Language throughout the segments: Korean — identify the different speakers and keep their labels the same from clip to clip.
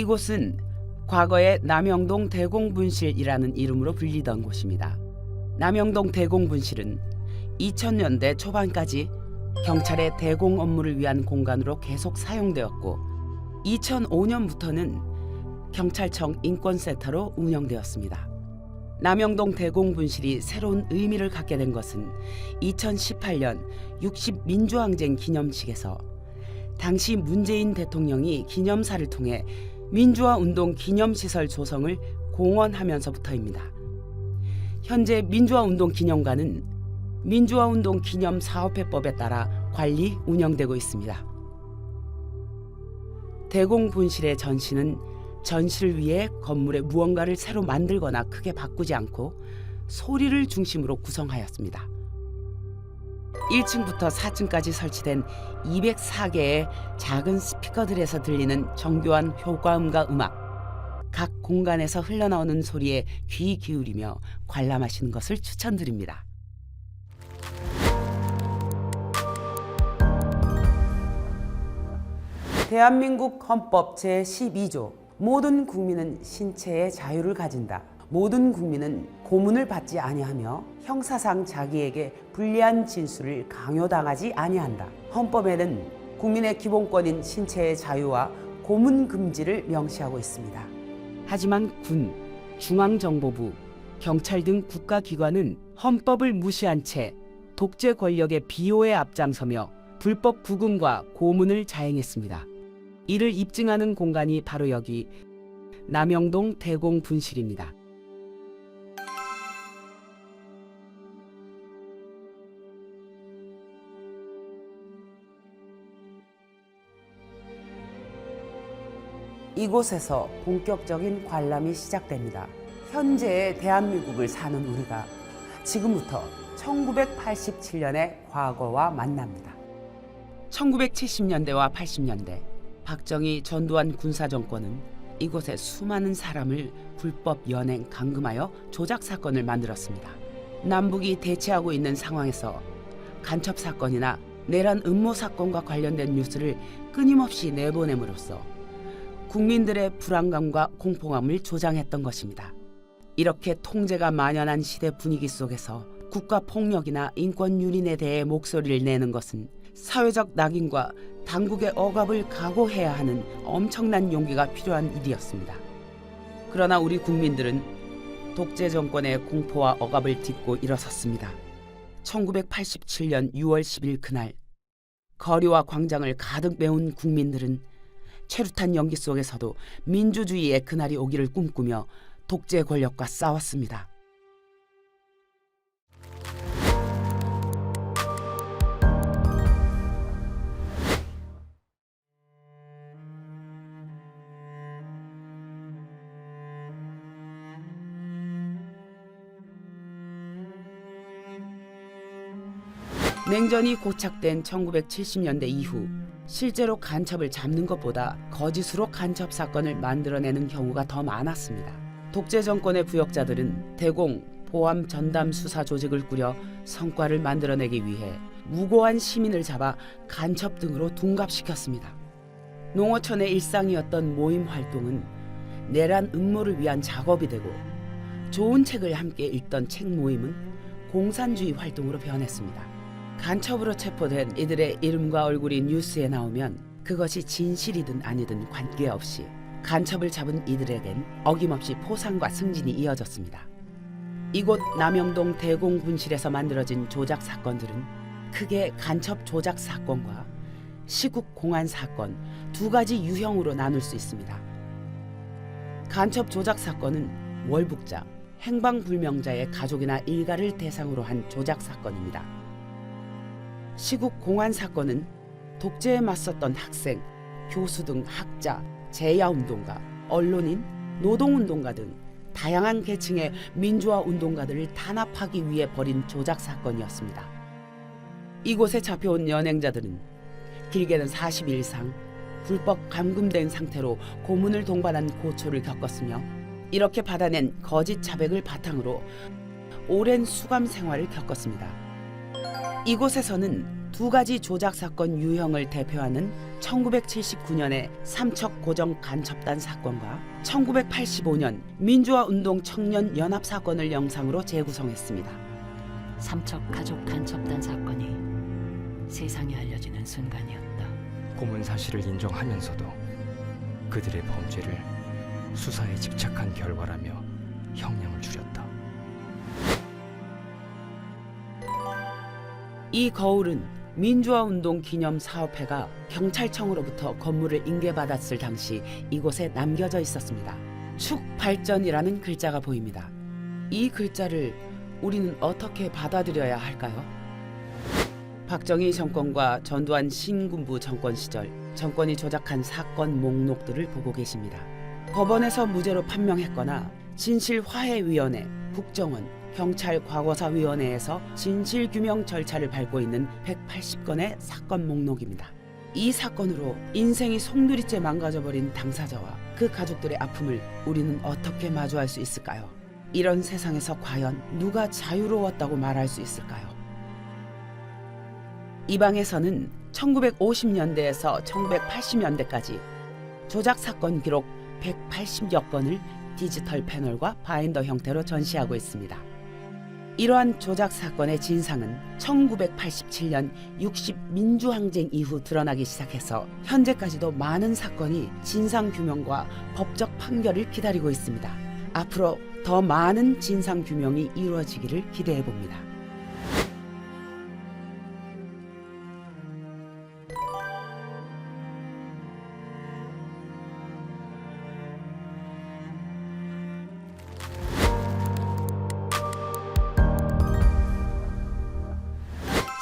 Speaker 1: 이곳은 과거에 남영동 대공분실이라는 이름으로 불리던 곳입니다. 남영동 대공분실은 2000년대 초반까지 경찰의 대공 업무를 위한 공간으로 계속 사용되었고 2005년부터는 경찰청 인권센터로 운영되었습니다. 남영동 대공분실이 새로운 의미를 갖게 된 것은 2018년 60민주항쟁 기념식에서 당시 문재인 대통령이 기념사를 통해 민주화운동 기념시설 조성을 공언하면서부터입니다. 현재 민주화운동 기념관은 민주화운동 기념사업회법에 따라 관리, 운영되고 있습니다. 대공분실의 전시는 전시를 위해 건물에 무언가를 새로 만들거나 크게 바꾸지 않고 소리를 중심으로 구성하였습니다. 1층부터 4층까지 설치된 204개의 작은 스피커들에서 들리는 정교한 효과음과 음악, 각 공간에서 흘러나오는 소리에 귀 기울이며 관람하시는 것을 추천드립니다. 대한민국 헌법 제12조 모든 국민은 신체의 자유를 가진다. 모든 국민은 고문을 받지 아니하며 형사상 자기에게 불리한 진술을 강요당하지 아니한다. 헌법에는 국민의 기본권인 신체의 자유와 고문 금지를 명시하고 있습니다. 하지만 군, 중앙정보부, 경찰 등 국가기관은 헌법을 무시한 채 독재 권력의 비호에 앞장서며 불법 구금과 고문을 자행했습니다. 이를 입증하는 공간이 바로 여기 남영동 대공분실입니다. 이곳에서 본격적인 관람이 시작됩니다. 현재의 대한민국을 사는 우리가 지금부터 1987년의 과거와 만납니다. 1970년대와 80년대 박정희 전두환 군사정권은 이곳에 수많은 사람을 불법 연행, 감금하여 조작 사건을 만들었습니다. 남북이 대치하고 있는 상황에서 간첩 사건이나 내란 음모 사건과 관련된 뉴스를 끊임없이 내보냄으로써 국민들의 불안감과 공포감을 조장했던 것입니다. 이렇게 통제가 만연한 시대 분위기 속에서 국가 폭력이나 인권 유린에 대해 목소리를 내는 것은 사회적 낙인과 당국의 억압을 각오해야 하는 엄청난 용기가 필요한 일이었습니다. 그러나 우리 국민들은 독재 정권의 공포와 억압을 딛고 일어섰습니다. 1987년 6월 10일 그날 거리와 광장을 가득 메운 국민들은 최루탄 연기 속에서도 민주주의의 그날이 오기를 꿈꾸며 독재 권력과 싸웠습니다. 냉전이 고착된 1970년대 이후 실제로 간첩을 잡는 것보다 거짓으로 간첩 사건을 만들어내는 경우가 더 많았습니다. 독재 정권의 부역자들은 대공, 보암 전담 수사 조직을 꾸려 성과를 만들어내기 위해 무고한 시민을 잡아 간첩 등으로 둔갑시켰습니다. 농어촌의 일상이었던 모임 활동은 내란 음모를 위한 작업이 되고 좋은 책을 함께 읽던 책 모임은 공산주의 활동으로 변했습니다. 간첩으로 체포된 이들의 이름과 얼굴이 뉴스에 나오면 그것이 진실이든 아니든 관계없이 간첩을 잡은 이들에겐 어김없이 포상과 승진이 이어졌습니다. 이곳 남영동 대공분실에서 만들어진 조작 사건들은 크게 간첩 조작 사건과 시국 공안 사건 두 가지 유형으로 나눌 수 있습니다. 간첩 조작 사건은 월북자, 행방불명자의 가족이나 일가를 대상으로 한 조작 사건입니다. 시국 공안 사건은 독재에 맞섰던 학생, 교수 등 학자, 재야운동가, 언론인, 노동운동가 등 다양한 계층의 민주화 운동가들을 탄압하기 위해 벌인 조작 사건이었습니다. 이곳에 잡혀온 연행자들은 길게는 40일 이상 불법 감금된 상태로 고문을 동반한 고초를 겪었으며 이렇게 받아낸 거짓 자백을 바탕으로 오랜 수감 생활을 겪었습니다. 이곳에서는 두 가지 조작 사건 유형을 대표하는 1979년의 삼척 고정 간첩단 사건과 1985년 민주화운동 청년 연합 사건을 영상으로 재구성했습니다.
Speaker 2: 삼척 가족 간첩단 사건이 세상에 알려지는 순간이었다.
Speaker 3: 고문 사실을 인정하면서도 그들의 범죄를 수사에 집착한 결과라며 형량을 줄였다.
Speaker 1: 이 거울은 민주화운동 기념사업회가 경찰청으로부터 건물을 인계받았을 당시 이곳에 남겨져 있었습니다. 축발전이라는 글자가 보입니다. 이 글자를 우리는 어떻게 받아들여야 할까요? 박정희 정권과 전두환 신군부 정권 시절 정권이 조작한 사건 목록들을 보고 계십니다. 법원에서 무죄로 판명했거나 진실화해위원회, 국정원, 경찰과거사위원회에서 진실규명 절차를 밟고 있는 180건의 사건 목록입니다. 이 사건으로 인생이 송두리째 망가져버린 당사자와 그 가족들의 아픔을 우리는 어떻게 마주할 수 있을까요? 이런 세상에서 과연 누가 자유로웠다고 말할 수 있을까요? 이 방에서는 1950년대에서 1980년대까지 조작 사건 기록 180여 건을 디지털 패널과 바인더 형태로 전시하고 있습니다. 이러한 조작 사건의 진상은 1987년 60 민주항쟁 이후 드러나기 시작해서 현재까지도 많은 사건이 진상규명과 법적 판결을 기다리고 있습니다. 앞으로 더 많은 진상규명이 이루어지기를 기대해 봅니다.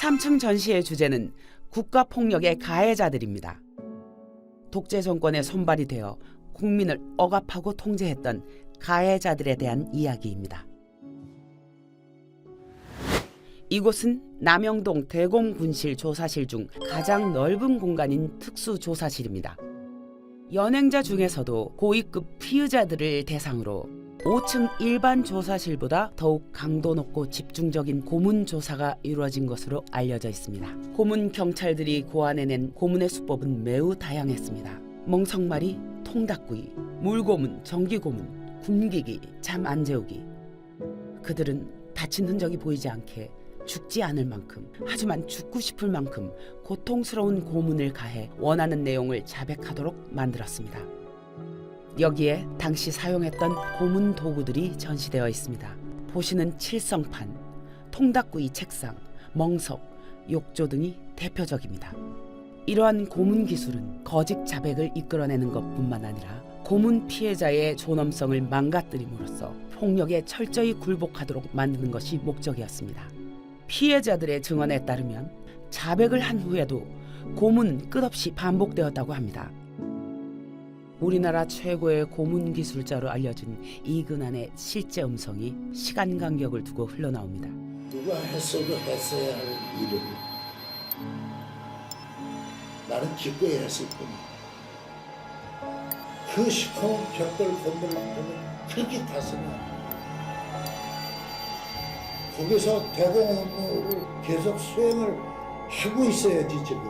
Speaker 1: (3층) 전시의 주제는 국가폭력의 가해자들입니다. 독재 정권의 손발이 되어 국민을 억압하고 통제했던 가해자들에 대한 이야기입니다. 이곳은 남영동 대공군실 조사실 중 가장 넓은 공간인 특수조사실입니다. 연행자 중에서도 고위급 피의자들을 대상으로 5층 일반 조사실보다 더욱 강도 높고 집중적인 고문 조사가 이루어진 것으로 알려져 있습니다. 고문 경찰들이 고안해낸 고문의 수법은 매우 다양했습니다. 멍석말이, 통닭구이, 물고문, 전기고문, 굶기기, 잠 안 재우기. 그들은 다친 흔적이 보이지 않게 죽지 않을 만큼, 하지만 죽고 싶을 만큼 고통스러운 고문을 가해 원하는 내용을 자백하도록 만들었습니다. 여기에 당시 사용했던 고문 도구들이 전시되어 있습니다. 보시는 칠성판, 통닭구이 책상, 멍석, 욕조 등이 대표적입니다. 이러한 고문 기술은 거짓 자백을 이끌어내는 것뿐만 아니라 고문 피해자의 존엄성을 망가뜨림으로써 폭력에 철저히 굴복하도록 만드는 것이 목적이었습니다. 피해자들의 증언에 따르면 자백을 한 후에도 고문은 끝없이 반복되었다고 합니다. 우리나라 최고의 고문 기술자로 알려진 이근한의 실제 음성이 시간 간격을 두고 흘러나옵니다.
Speaker 4: 누가 했어도 했어야 할 일을 나는 기꺼이 했을 뿐이야. 그 시커먼 벽돌 건물을 보면 그렇게 가슴이 아파. 거기서 대공 업무를 계속 수행을 하고 있어야지 지금.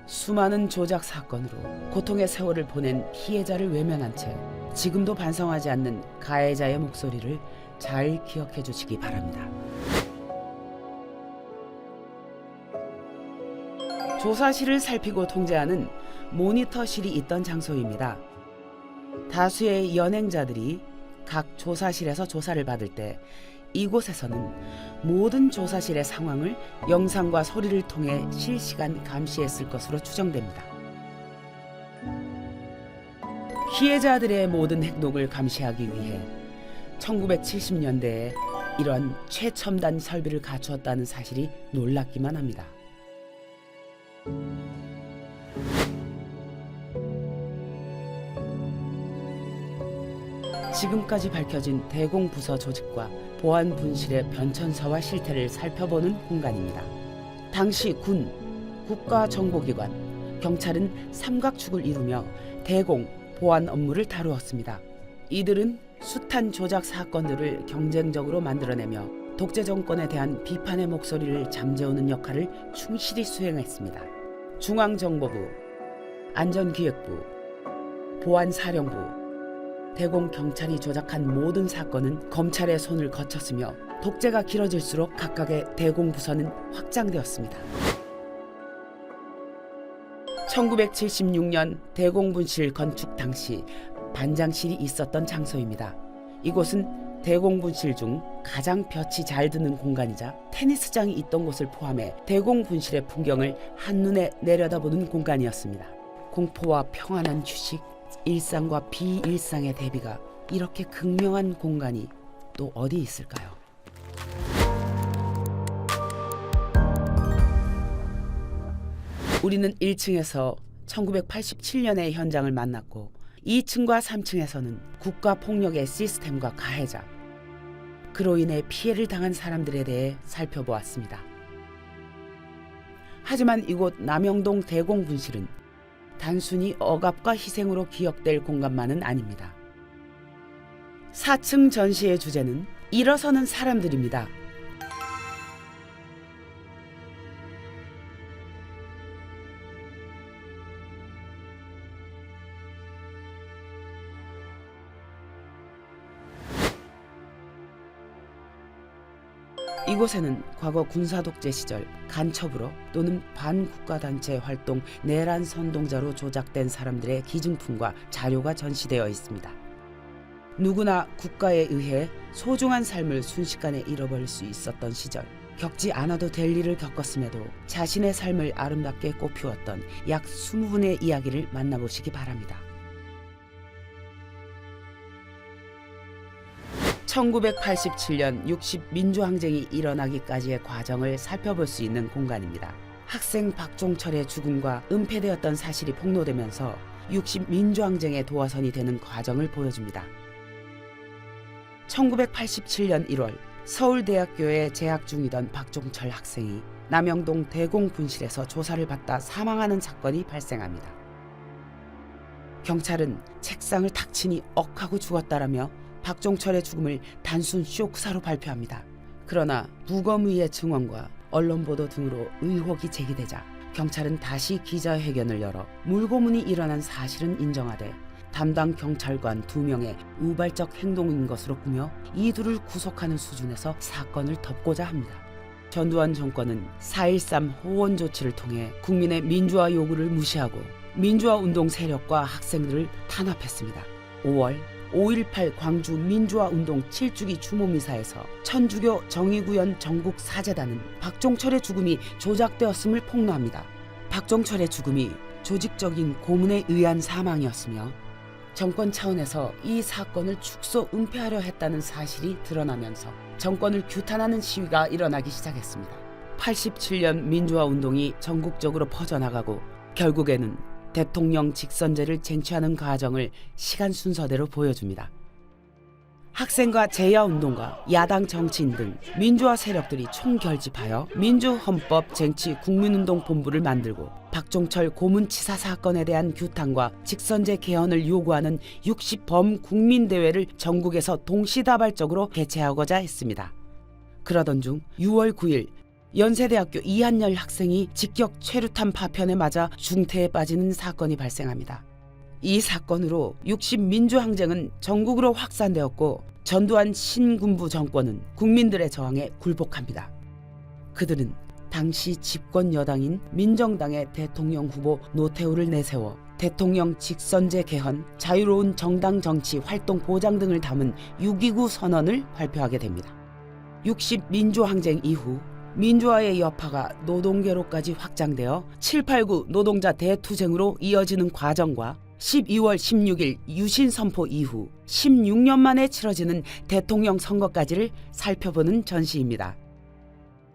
Speaker 1: 수많은 조작 사건으로 고통의 세월을 보낸 피해자를 외면한 채 지금도 반성하지 않는 가해자의 목소리를 잘 기억해 주시기 바랍니다. 조사실을 살피고 통제하는 모니터실이 있던 장소입니다. 다수의 연행자들이 각 조사실에서 조사를 받을 때 이곳에서는 모든 조사실의 상황을 영상과 소리를 통해 실시간 감시했을 것으로 추정됩니다. 피해자들의 모든 행동을 감시하기 위해 1970년대에 이러한 최첨단 설비를 갖추었다는 사실이 놀랍기만 합니다. 지금까지 밝혀진 대공부서 조직과 보안 분실의 변천사와 실태를 살펴보는 공간입니다. 당시 군, 국가정보기관, 경찰은 삼각축을 이루며 대공, 보안 업무를 다루었습니다. 이들은 숱한 조작 사건들을 경쟁적으로 만들어내며 독재 정권에 대한 비판의 목소리를 잠재우는 역할을 충실히 수행했습니다. 중앙정보부, 안전기획부, 보안사령부, 대공경찰이 조작한 모든 사건은 검찰의 손을 거쳤으며 독재가 길어질수록 각각의 대공부서는 확장되었습니다. 1976년 대공분실 건축 당시 반장실이 있었던 장소입니다. 이곳은 대공분실 중 가장 볕이 잘 드는 공간이자 테니스장이 있던 곳을 포함해 대공분실의 풍경을 한눈에 내려다보는 공간이었습니다. 공포와 평안한 휴식, 일상과 비일상의 대비가 이렇게 극명한 공간이 또 어디 있을까요? 우리는 1층에서 1987년의 현장을 만났고 2층과 3층에서는 국가폭력의 시스템과 가해자, 그로 인해 피해를 당한 사람들에 대해 살펴보았습니다. 하지만 이곳 남영동 대공분실은 단순히 억압과 희생으로 기억될 공간만은 아닙니다. 4층 전시의 주제는 일어서는 사람들입니다. 이곳에는 과거 군사독재 시절 간첩으로 또는 반국가단체 활동 내란 선동자로 조작된 사람들의 기증품과 자료가 전시되어 있습니다. 누구나 국가에 의해 소중한 삶을 순식간에 잃어버릴 수 있었던 시절, 겪지 않아도 될 일을 겪었음에도 자신의 삶을 아름답게 꽃피웠던 약 20분의 이야기를 만나보시기 바랍니다. 1987년 60 민주항쟁이 일어나기까지의 과정을 살펴볼 수 있는 공간입니다. 학생 박종철의 죽음과 은폐되었던 사실이 폭로되면서 60 민주항쟁의 도화선이 되는 과정을 보여줍니다. 1987년 1월 서울대학교에 재학 중이던 박종철 학생이 남영동 대공분실에서 조사를 받다 사망하는 사건이 발생합니다. 경찰은 책상을 탁 치니 억하고 죽었다라며 박종철의 죽음을 단순 쇼크사로 발표합니다. 그러나 무검의의 증언과 언론 보도 등으로 의혹이 제기되자 경찰은 다시 기자회견을 열어 물고문이 일어난 사실은 인정하되 담당 경찰관 2명의 우발적 행동인 것으로 꾸며 이들을 구속하는 수준에서 사건을 덮고자 합니다. 전두환 정권은 4.13 호원 조치를 통해 국민의 민주화 요구를 무시하고 민주화 운동 세력과 학생들을 탄압했습니다. 5월 5.18 광주 민주화운동 7주기 추모미사에서 천주교 정의구현 전국사재단은 박종철의 죽음이 조작되었음을 폭로합니다. 박종철의 죽음이 조직적인 고문에 의한 사망이었으며 정권 차원에서 이 사건을 축소 은폐하려 했다는 사실이 드러나면서 정권을 규탄하는 시위가 일어나기 시작했습니다. 87년 민주화운동이 전국적으로 퍼져나가고 결국에는 대통령 직선제를 쟁취하는 과정을 시간 순서대로 보여줍니다. 학생과 제야운동가, 야당 정치인 등 민주화 세력들이 총결집하여 민주헌법 쟁취 국민운동본부를 만들고 박종철 고문치사 사건에 대한 규탄과 직선제 개헌을 요구하는 60범 국민대회를 전국에서 동시다발적으로 개최하고자 했습니다. 그러던 중 6월 9일 연세대학교 이한열 학생이 직격 최루탄 파편에 맞아 중태에 빠지는 사건이 발생합니다. 이 사건으로 60 민주항쟁은 전국으로 확산되었고 전두환 신군부 정권은 국민들의 저항에 굴복합니다. 그들은 당시 집권 여당인 민정당의 대통령 후보 노태우를 내세워 대통령 직선제 개헌, 자유로운 정당 정치 활동 보장 등을 담은 6.29 선언을 발표하게 됩니다. 60 민주항쟁 이후 민주화의 여파가 노동계로까지 확장되어 7.89 노동자 대투쟁으로 이어지는 과정과 12월 16일 유신 선포 이후 16년 만에 치러지는 대통령 선거까지를 살펴보는 전시입니다.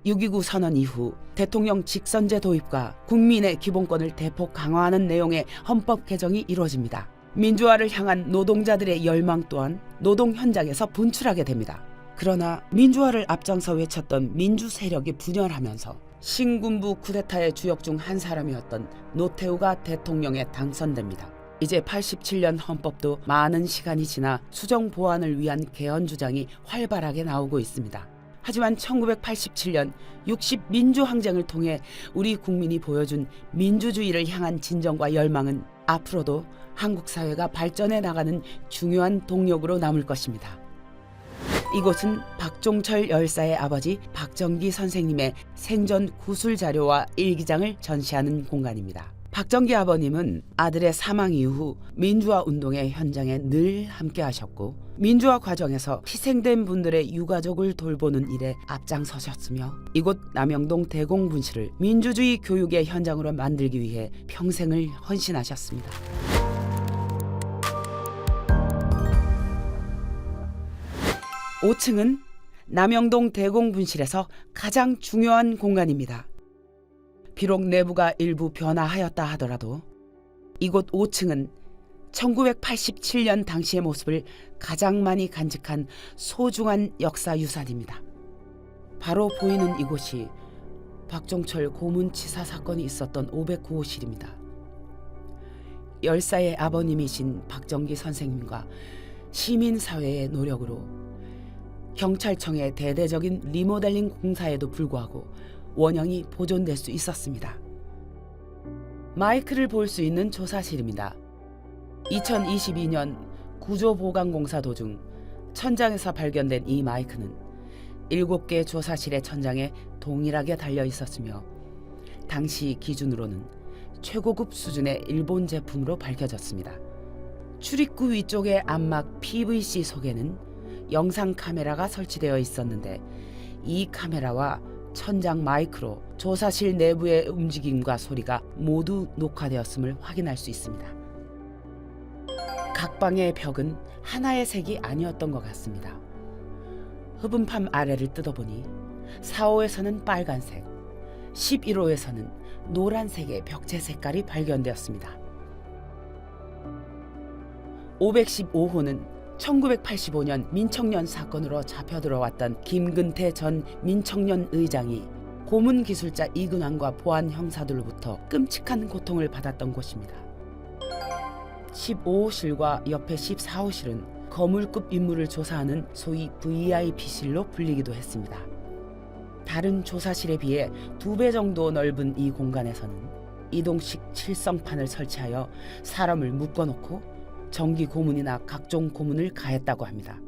Speaker 1: 6.29 선언 이후 대통령 직선제 도입과 국민의 기본권을 대폭 강화하는 내용의 헌법 개정이 이루어집니다. 민주화를 향한 노동자들의 열망 또한 노동 현장에서 분출하게 됩니다. 그러나 민주화를 앞장서 외쳤던 민주 세력이 분열하면서 신군부 쿠데타의 주역 중 한 사람이었던 노태우가 대통령에 당선됩니다. 이제 87년 헌법도 많은 시간이 지나 수정 보완을 위한 개헌 주장이 활발하게 나오고 있습니다. 하지만 1987년 60 민주항쟁을 통해 우리 국민이 보여준 민주주의를 향한 진정과 열망은 앞으로도 한국 사회가 발전해 나가는 중요한 동력으로 남을 것입니다. 이곳은 박종철 열사의 아버지 박정기 선생님의 생전 구술 자료와 일기장을 전시하는 공간입니다. 박정기 아버님은 아들의 사망 이후 민주화 운동의 현장에 늘 함께 하셨고 민주화 과정에서 희생된 분들의 유가족을 돌보는 일에 앞장서셨으며 이곳 남영동 대공분실을 민주주의 교육의 현장으로 만들기 위해 평생을 헌신하셨습니다. (5층은) 남영동 대공분실에서 가장 중요한 공간입니다. 비록 내부가 일부 변화하였다 하더라도 이곳 5층은 1987년 당시의 모습을 가장 많이 간직한 소중한 역사유산입니다. 바로 보이는 이곳이 박종철 고문치사 사건이 있었던 509호실입니다. 열사의 아버님이신 박정기 선생님과 시민사회의 노력으로 경찰청의 대대적인 리모델링 공사에도 불구하고 원형이 보존될 수 있었습니다. 마이크를 볼 수 있는 조사실입니다. 2022년 구조보강공사 도중 천장에서 발견된 이 마이크는 7개 조사실의 천장에 동일하게 달려 있었으며 당시 기준으로는 최고급 수준의 일본 제품으로 밝혀졌습니다. 출입구 위쪽의 안막 PVC 속에는 영상 카메라가 설치되어 있었는데 이 카메라와 천장 마이크로 조사실 내부의 움직임과 소리가 모두 녹화되었음을 확인할 수 있습니다. 각 방의 벽은 하나의 색이 아니었던 것 같습니다. 흡음판 아래를 뜯어보니 4호에서는 빨간색, 11호에서는 노란색의 벽체 색깔이 발견되었습니다. 515호는 1985년 민청년 사건으로 잡혀 들어왔던 김근태 전 민청년 의장이 고문 기술자 이근환과 보안 형사들로부터 끔찍한 고통을 받았던 곳입니다. 15호실과 옆에 14호실은 거물급 인물을 조사하는 소위 VIP실로 불리기도 했습니다. 다른 조사실에 비해 2배 정도 넓은 이 공간에서는 이동식 칠성판을 설치하여 사람을 묶어놓고 정기 고문이나 각종 고문을 가했다고 합니다.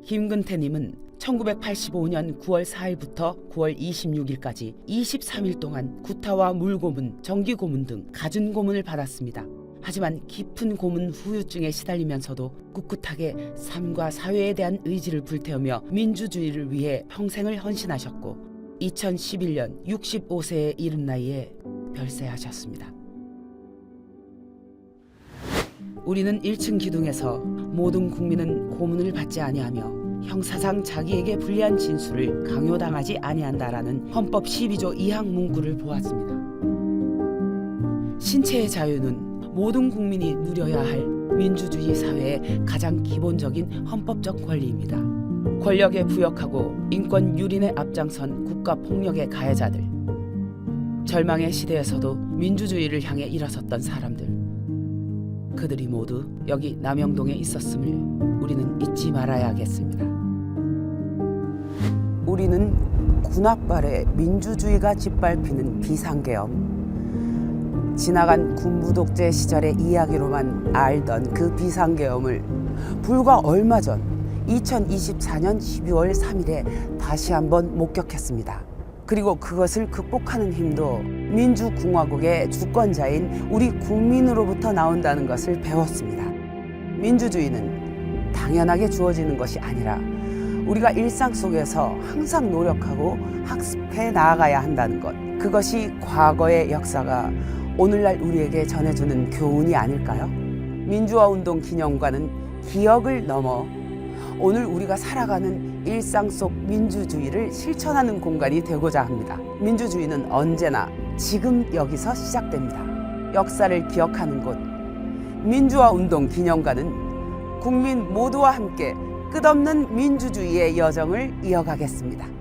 Speaker 1: 김근태님은 1985년 9월 4일부터 9월 26일까지 23일 동안 구타와 물고문, 정기 고문 등 갖은 고문을 받았습니다. 하지만 깊은 고문 후유증에 시달리면서도 꿋꿋하게 삶과 사회에 대한 의지를 불태우며 민주주의를 위해 평생을 헌신하셨고 2011년 65세의 이른 나이에 별세하셨습니다. 우리는 1층 기둥에서 모든 국민은 고문을 받지 아니하며 형사상 자기에게 불리한 진술을 강요당하지 아니한다라는 헌법 12조 2항 문구를 보았습니다. 신체의 자유는 모든 국민이 누려야 할 민주주의 사회의 가장 기본적인 헌법적 권리입니다. 권력에 부역하고 인권 유린에 앞장선 국가 폭력의 가해자들, 절망의 시대에서도 민주주의를 향해 일어섰던 사람들, 그들이 모두 여기 남영동에 있었음을 우리는 잊지 말아야겠습니다. 우리는 군합발에 민주주의가 짓밟히는 비상계엄, 지나간 군부 독재 시절의 이야기로만 알던 그 비상계엄을 불과 얼마 전 2024년 12월 3일에 다시 한번 목격했습니다. 그리고 그것을 극복하는 힘도 민주공화국의 주권자인 우리 국민으로부터 나온다는 것을 배웠습니다. 민주주의는 당연하게 주어지는 것이 아니라 우리가 일상 속에서 항상 노력하고 학습해 나아가야 한다는 것. 그것이 과거의 역사가 오늘날 우리에게 전해주는 교훈이 아닐까요? 민주화운동 기념관은 기억을 넘어 오늘 우리가 살아가는 일상 속 민주주의를 실천하는 공간이 되고자 합니다. 민주주의는 언제나 지금 여기서 시작됩니다. 역사를 기억하는 곳 민주화운동 기념관은 국민 모두와 함께 끝없는 민주주의의 여정을 이어가겠습니다.